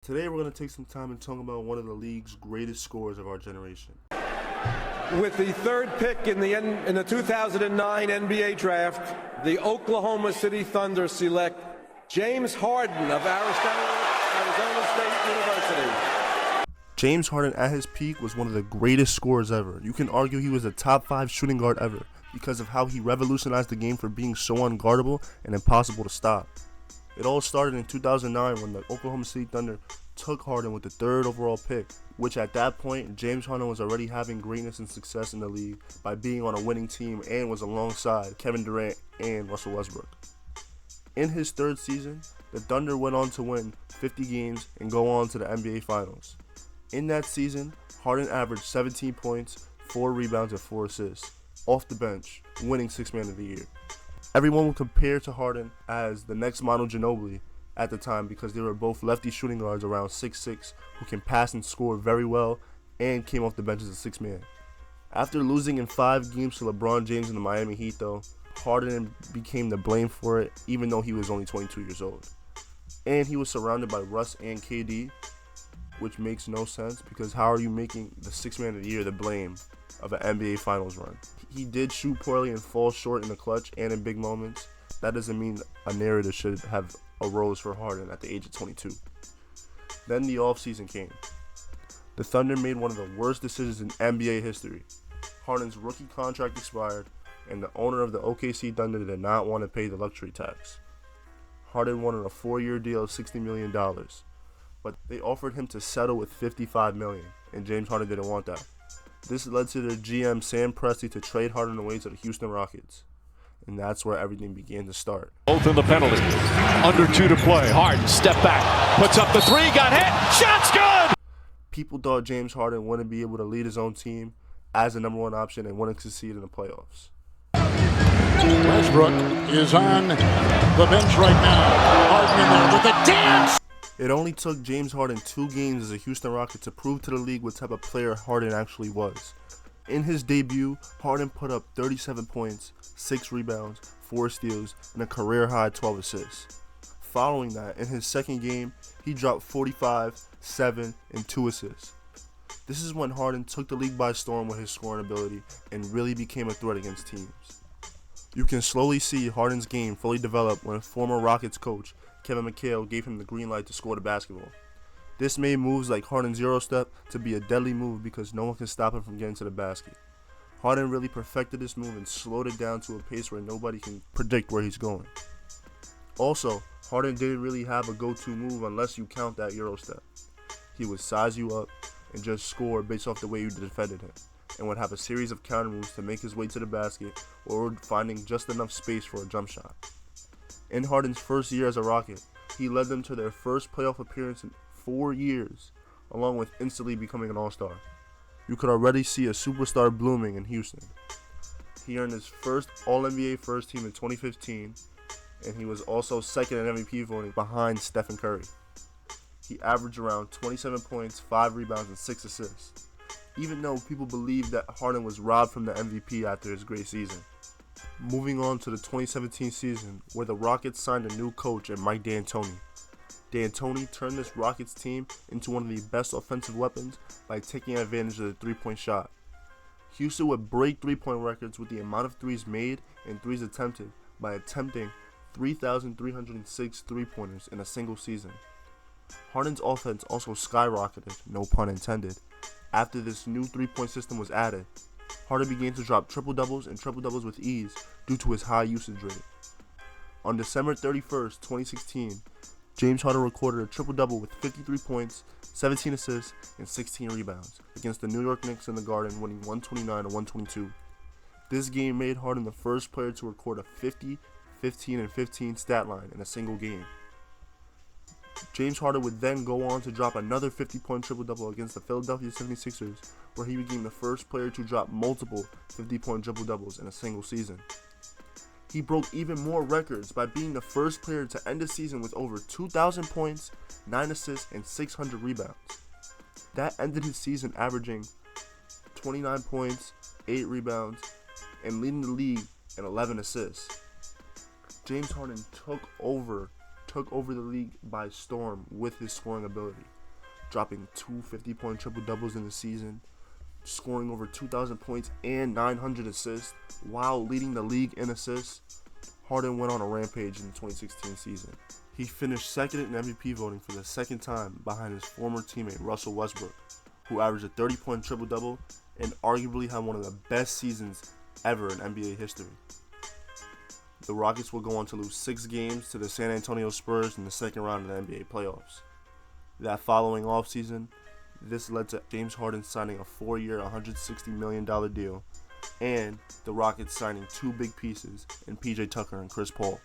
Today we're going to take some time and talk about one of the league's greatest scorers of our generation. With the third pick in the 2009 NBA Draft, the Oklahoma City Thunder select James Harden of Arizona State University. James Harden at his peak was one of the greatest scorers ever. You can argue he was a top 5 shooting guard ever because of how he revolutionized the game for being so unguardable and impossible to stop. It all started in 2009 when the Oklahoma City Thunder took Harden with the 3rd overall pick, which at that point, James Harden was already having greatness and success in the league by being on a winning team and was alongside Kevin Durant and Russell Westbrook. In his 3rd season, the Thunder went on to win 50 games and go on to the NBA Finals. In that season, Harden averaged 17 points, 4 rebounds, and 4 assists, off the bench, winning 6th Man of the Year. Everyone would compare to Harden as the next Manu Ginobili at the time because they were both lefty shooting guards around 6'6", who can pass and score very well and came off the bench as a 6th man. After losing in 5 games to LeBron James and the Miami Heat though, Harden became the blame for it even though he was only 22 years old. And he was surrounded by Russ and KD, which makes no sense because how are you making the 6th Man of the Year the blame of an NBA Finals run? He did shoot poorly and fall short in the clutch and in big moments. That doesn't mean a narrative should have arose for Harden at the age of 22. Then the offseason came. The Thunder made one of the worst decisions in NBA history. Harden's rookie contract expired, and the owner of the OKC Thunder did not want to pay the luxury tax. Harden wanted a 4-year deal of $60 million, but they offered him to settle with $55 million, and James Harden didn't want that. This led to their GM Sam Presti to trade Harden away to the Houston Rockets. And that's where everything began to start. Both in the penalty. Under 2 to play. Harden, step back. Puts up the 3, got hit. Shot's good! People thought James Harden wouldn't be able to lead his own team as the number 1 option and wouldn't succeed in the playoffs. Westbrook is on the bench right now. Harden in there with a dance! It only took James Harden 2 games as a Houston Rocket to prove to the league what type of player Harden actually was. In his debut, Harden put up 37 points, 6 rebounds, 4 steals, and a career-high 12 assists. Following that, in his 2nd game, he dropped 45, 7, and 2 assists. This is when Harden took the league by storm with his scoring ability and really became a threat against teams. You can slowly see Harden's game fully develop when former Rockets coach Kevin McHale gave him the green light to score the basketball. This made moves like Harden's Euro step to be a deadly move because no one can stop him from getting to the basket. Harden really perfected this move and slowed it down to a pace where nobody can predict where he's going. Also, Harden didn't really have a go-to move unless you count that Euro step. He would size you up and just score based off the way you defended him, and would have a series of counter moves to make his way to the basket or finding just enough space for a jump shot. In Harden's first year as a Rocket, he led them to their first playoff appearance in 4 years, along with instantly becoming an all-star. You could already see a superstar blooming in Houston. He earned his first All-NBA first team in 2015, and he was also 2nd in MVP voting behind Stephen Curry. He averaged around 27 points, 5 rebounds, and 6 assists, even though people believed that Harden was robbed from the MVP after his great season. Moving on to the 2017 season, where the Rockets signed a new coach in Mike D'Antoni. D'Antoni turned this Rockets team into one of the best offensive weapons by taking advantage of the 3-point shot. Houston would break 3-point records with the amount of 3s made and 3s attempted by attempting 3,306 3-pointers in a single season. Harden's offense also skyrocketed, no pun intended, after this new 3-point system was added. Harden began to drop triple-doubles and triple-doubles with ease due to his high usage rate. On December 31st, 2016, James Harden recorded a triple-double with 53 points, 17 assists, and 16 rebounds against the New York Knicks in the Garden, winning 129-122. This game made Harden the first player to record a 50, 15, and 15 stat line in a single game. James Harden would then go on to drop another 50-point triple-double against the Philadelphia 76ers, where he became the first player to drop multiple 50-point triple-doubles in a single season. He broke even more records by being the first player to end a season with over 2,000 points, 9 assists, and 600 rebounds. That ended his season averaging 29 points, 8 rebounds, and leading the league in 11 assists. James Harden took over took over the league by storm with his scoring ability, dropping 2 50-point triple-doubles in the season, scoring over 2,000 points and 900 assists while leading the league in assists. Harden went on a rampage in the 2016 season. He finished second in MVP voting for the second time behind his former teammate Russell Westbrook, who averaged a 30-point triple-double and arguably had one of the best seasons ever in NBA history. The Rockets would go on to lose 6 games to the San Antonio Spurs in the second round of the NBA playoffs. That following offseason, this led to James Harden signing a 4-year, $160 million deal, and the Rockets signing 2 big pieces in PJ Tucker and Chris Paul.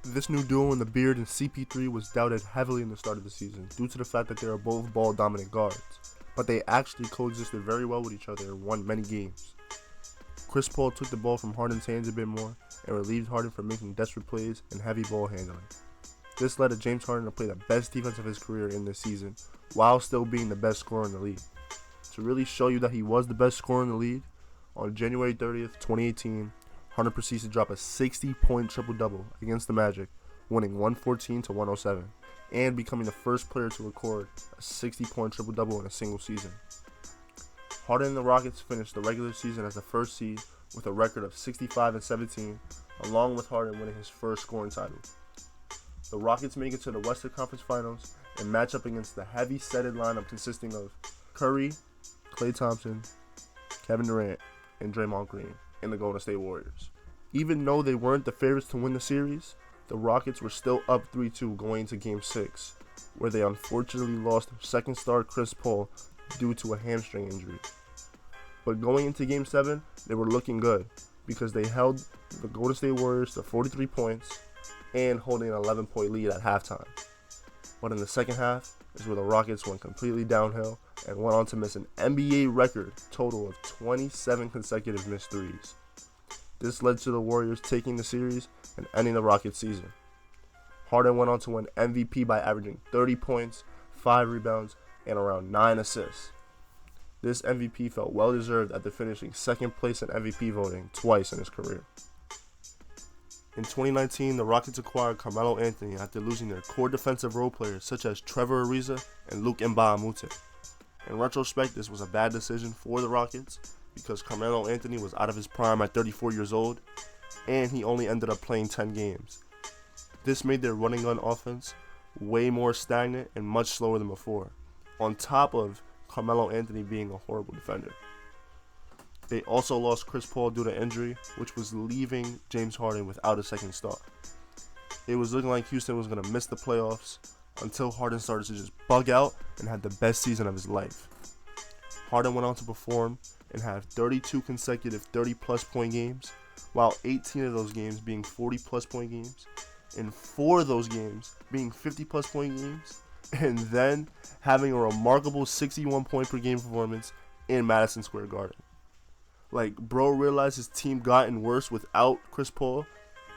This new duo in the beard and CP3 was doubted heavily in the start of the season due to the fact that they are both ball-dominant guards, but they actually coexisted very well with each other and won many games. Chris Paul took the ball from Harden's hands a bit more and relieved Harden from making desperate plays and heavy ball handling. This led to James Harden to play the best defense of his career in this season while still being the best scorer in the league. To really show you that he was the best scorer in the league, on January 30th, 2018, Harden proceeds to drop a 60-point triple-double against the Magic, winning 114-107, and becoming the first player to record a 60-point triple-double in a single season. Harden and the Rockets finished the regular season as the first seed with a record of 65-17, along with Harden winning his first scoring title. The Rockets make it to the Western Conference Finals and match up against the heavy-setted lineup consisting of Curry, Klay Thompson, Kevin Durant, and Draymond Green in the Golden State Warriors. Even though they weren't the favorites to win the series, the Rockets were still up 3-2 going into Game 6, where they unfortunately lost second star Chris Paul due to a hamstring injury. But going into Game 7, they were looking good because they held the Golden State Warriors to 43 points and holding an 11-point lead at halftime. But in the second half is where the Rockets went completely downhill and went on to miss an NBA record total of 27 consecutive missed threes. This led to the Warriors taking the series and ending the Rockets' season. Harden went on to win MVP by averaging 30 points, 5 rebounds, and around 9 assists. This MVP felt well deserved after finishing second place in MVP voting twice in his career. In 2019, the Rockets acquired Carmelo Anthony after losing their core defensive role players such as Trevor Ariza and Luke Mbah-a-Moute. In retrospect, this was a bad decision for the Rockets because Carmelo Anthony was out of his prime at 34 years old, and he only ended up playing 10 games. This made their running gun offense way more stagnant and much slower than before, on top of Carmelo Anthony being a horrible defender. They also lost Chris Paul due to injury, which was leaving James Harden without a second star. It was looking like Houston was going to miss the playoffs until Harden started to just bug out and had the best season of his life. Harden went on to perform and have 32 consecutive 30-plus point games, while 18 of those games being 40-plus point games, and 4 of those games being 50-plus point games, and then having a remarkable 61 point per game performance in Madison Square Garden. Like, bro realized his team gotten worse without Chris Paul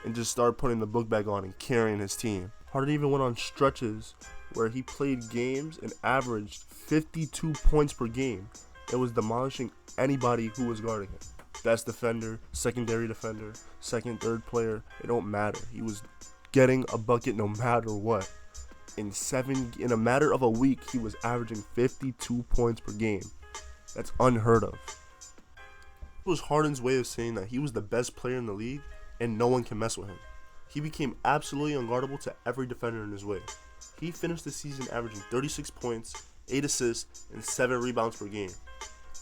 and just started putting the book bag on and carrying his team. Harden even went on stretches where he played games and averaged 52 points per game. It was demolishing anybody who was guarding him. Best defender, secondary defender, second, third player, it don't matter. He was getting a bucket no matter what. In a matter of a week, he was averaging 52 points per game. That's unheard of. It was Harden's way of saying that he was the best player in the league and no one can mess with him. He became absolutely unguardable to every defender in his way. He finished the season averaging 36 points, 8 assists, and 7 rebounds per game.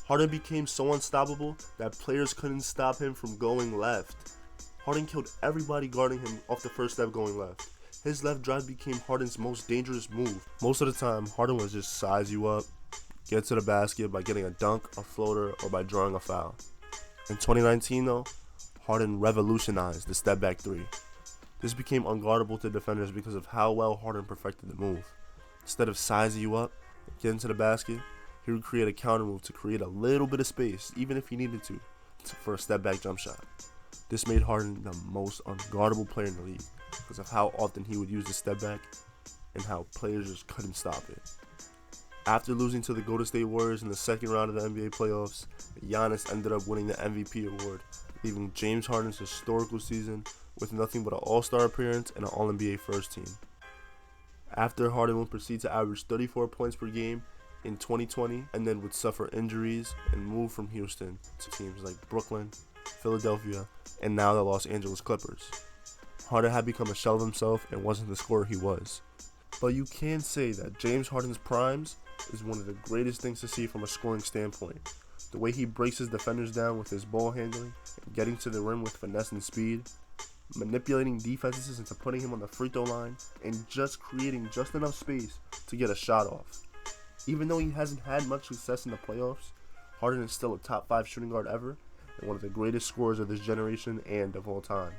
Harden became so unstoppable that players couldn't stop him from going left. Harden killed everybody guarding him off the first step going left. His left drive became Harden's most dangerous move. Most of the time, Harden would just size you up, get to the basket by getting a dunk, a floater, or by drawing a foul. In 2019, though, Harden revolutionized the step-back three. This became unguardable to defenders because of how well Harden perfected the move. Instead of sizing you up and getting to the basket, he would create a counter move to create a little bit of space, even if he needed to, for a step-back jump shot. This made Harden the most unguardable player in the league because of how often he would use the step-back and how players just couldn't stop it. After losing to the Golden State Warriors in the second round of the NBA playoffs, Giannis ended up winning the MVP award, leaving James Harden's historical season with nothing but an All-Star appearance and an All-NBA first team. After Harden would proceed to average 34 points per game in 2020 and then would suffer injuries and move from Houston to teams like Brooklyn, Philadelphia, and now the Los Angeles Clippers. Harden had become a shell of himself and wasn't the scorer he was. But you can say that James Harden's primes is one of the greatest things to see from a scoring standpoint. The way he breaks his defenders down with his ball handling, and getting to the rim with finesse and speed, manipulating defenses into putting him on the free throw line, and just creating just enough space to get a shot off. Even though he hasn't had much success in the playoffs, Harden is still a top 5 shooting guard ever, and one of the greatest scorers of this generation and of all time.